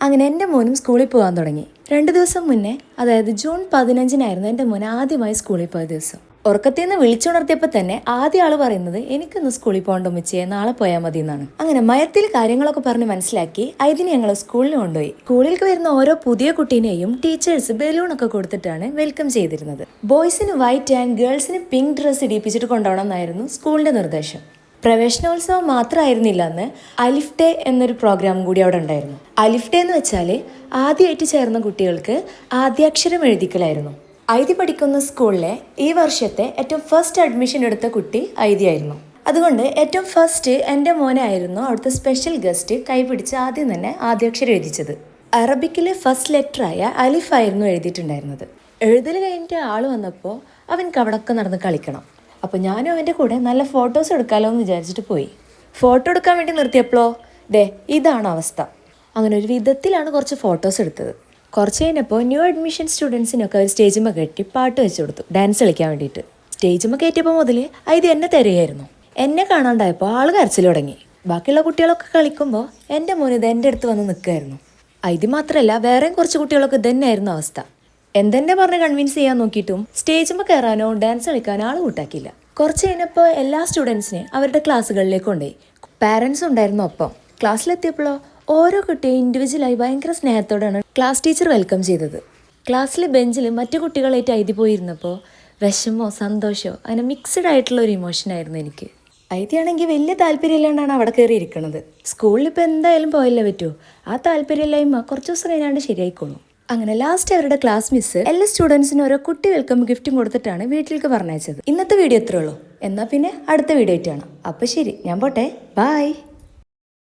അങ്ങനെ എൻ്റെ മോനും സ്കൂളിൽ പോകാൻ തുടങ്ങി. 2 ദിവസം മുന്നേ, അതായത് ജൂൺ 15-നായിരുന്നു എൻ്റെ മോൻ ആദ്യമായി സ്കൂളിൽ പോയ ദിവസം. ഉറക്കത്തിൽ നിന്ന് വിളിച്ചുണർത്തിയപ്പോൾ തന്നെ ആദ്യ ആൾ പറയുന്നത് എനിക്കൊന്ന് സ്കൂളിൽ പോകണ്ട ഉമ്മച്ചിയെ, നാളെ പോയാൽ മതി എന്നാണ്. അങ്ങനെ മയത്തിൽ കാര്യങ്ങളൊക്കെ പറഞ്ഞ് മനസ്സിലാക്കി അതിന് ഞങ്ങൾ സ്കൂളിൽ കൊണ്ടുപോയി. സ്കൂളിലേക്ക് വരുന്ന ഓരോ പുതിയ കുട്ടീനെയും ടീച്ചേഴ്സ് ബലൂണൊക്കെ കൊടുത്തിട്ടാണ് വെൽക്കം ചെയ്തിരുന്നത്. ബോയ്സിന് വൈറ്റ് ആൻഡ് ഗേൾസിന് പിങ്ക് ഡ്രസ്സ് ഇടിപ്പിച്ചിട്ട് കൊണ്ടുപോകണം എന്നായിരുന്നു സ്കൂളിന്റെ നിർദ്ദേശം. പ്രവേശനോത്സവം മാത്രമായിരുന്നില്ല അന്ന്, അലിഫ് ഡേ എന്നൊരു പ്രോഗ്രാം കൂടി അവിടെ ഉണ്ടായിരുന്നു. അലിഫ് ഡേ എന്ന് വെച്ചാൽ ആദ്യമായിട്ട് ചേർന്ന കുട്ടികൾക്ക് ആദ്യാക്ഷരം എഴുതിക്കലായിരുന്നു. ഐതി പഠിക്കുന്ന സ്കൂളിലെ ഈ വർഷത്തെ ഏറ്റവും ഫസ്റ്റ് അഡ്മിഷൻ എടുത്ത കുട്ടി ഐതി ആയിരുന്നു. അതുകൊണ്ട് ഏറ്റവും ഫസ്റ്റ് എൻ്റെ മോനായിരുന്നു അവിടുത്തെ സ്പെഷ്യൽ ഗസ്റ്റ് കൈപിടിച്ച് ആദ്യം തന്നെ ആദ്യാക്ഷരം എഴുതിച്ചത്. അറബിക്കിലെ ഫസ്റ്റ് ലെറ്ററായ അലിഫ് ആയിരുന്നു എഴുതിയിട്ടുണ്ടായിരുന്നത്. എഴുതൽ കഴിഞ്ഞിട്ട് ആൾ വന്നപ്പോൾ അവൻക്ക് അവിടൊക്കെ നടന്ന് കളിക്കണം. അപ്പോൾ ഞാനും അവൻ്റെ കൂടെ നല്ല ഫോട്ടോസ് എടുക്കാമല്ലോ എന്ന് വിചാരിച്ചിട്ട് പോയി. ഫോട്ടോ എടുക്കാൻ വേണ്ടി നിർത്തിയപ്പോഴോ ഇതാണ് അവസ്ഥ. അങ്ങനെ ഒരു വിധത്തിലാണ് കുറച്ച് ഫോട്ടോസ് എടുത്തത്. കുറച്ച് കഴിഞ്ഞപ്പോൾ ന്യൂ അഡ്മിഷൻ സ്റ്റുഡൻസിനൊക്കെ അവർ സ്റ്റേജിന്മേൽ കയറ്റി പാട്ട് വെച്ച് കൊടുത്തു, ഡാൻസ് കളിക്കാൻ വേണ്ടിയിട്ട്. സ്റ്റേജിന്മേൽ കയറ്റിയപ്പോൾ മുതൽ ഇത് എന്നെ തരുകയായിരുന്നു. എന്നെ കാണാണ്ടായപ്പോൾ ആൾ കരച്ചിൽ തുടങ്ങി. ബാക്കിയുള്ള കുട്ടികളൊക്കെ കളിക്കുമ്പോൾ എൻ്റെ മോൻ ഇത് എൻ്റെ അടുത്ത് വന്ന് നിൽക്കുമായിരുന്നു. ഇത് മാത്രമല്ല, വേറെയും കുറച്ച് കുട്ടികളൊക്കെ ഇതന്നെയായിരുന്നു അവസ്ഥ. എന്തെന്നെ പറഞ്ഞ് കൺവിൻസ് ചെയ്യാൻ നോക്കിയിട്ടും സ്റ്റേജിന്മേൽ കയറാനോ ഡാൻസ് കളിക്കാനോ ആൾ കൂട്ടാക്കിയില്ല. കുറച്ച് കഴിഞ്ഞപ്പോൾ എല്ലാ സ്റ്റുഡൻസിനെയും അവരുടെ ക്ലാസ്സുകളിലേക്ക് കൊണ്ടുപോയി. പാരൻസ് ഉണ്ടായിരുന്നു ഒപ്പം. ക്ലാസ്സിലെത്തിയപ്പോഴോ ഓരോ കുട്ടിയും ഇൻഡിവിജ്വലായി ഭയങ്കര സ്നേഹത്തോടെയാണ് ക്ലാസ് ടീച്ചർ വെൽക്കം ചെയ്തത്. ക്ലാസ്സിലെ ബെഞ്ചിൽ മറ്റു കുട്ടികളായിട്ട് ഐതി പോയിരുന്നപ്പോൾ വിഷമോ സന്തോഷമോ അങ്ങനെ മിക്സഡ് ആയിട്ടുള്ള ഒരു ഇമോഷനായിരുന്നു എനിക്ക്. ഐതിയാണെങ്കിൽ വലിയ താല്പര്യമില്ലാണ്ടാണ് അവിടെ കയറി ഇരിക്കുന്നത്. സ്കൂളിൽ ഇപ്പോൾ എന്തായാലും പോയല്ലേ പറ്റൂ. ആ താല്പര്യമില്ലായ്മ കുറച്ച് ദിവസം കഴിഞ്ഞാണ്ട് ശരിയായിക്കോളൂ. അങ്ങനെ ലാസ്റ്റ് അവരുടെ ക്ലാസ് മിസ് എല്ലാ സ്റ്റുഡൻസിനും ഓരോ കുട്ടി വെൽക്കം ഗിഫ്റ്റും കൊടുത്തിട്ടാണ് വീട്ടിലേക്ക് പറഞ്ഞയച്ചത്. ഇന്നത്തെ വീഡിയോ ഇത്രേ ഉള്ളൂ. എന്നാൽ പിന്നെ അടുത്ത വീഡിയോ ആയിട്ടാണ്. അപ്പോൾ ശരി, ഞാൻ പോട്ടെ, ബൈ.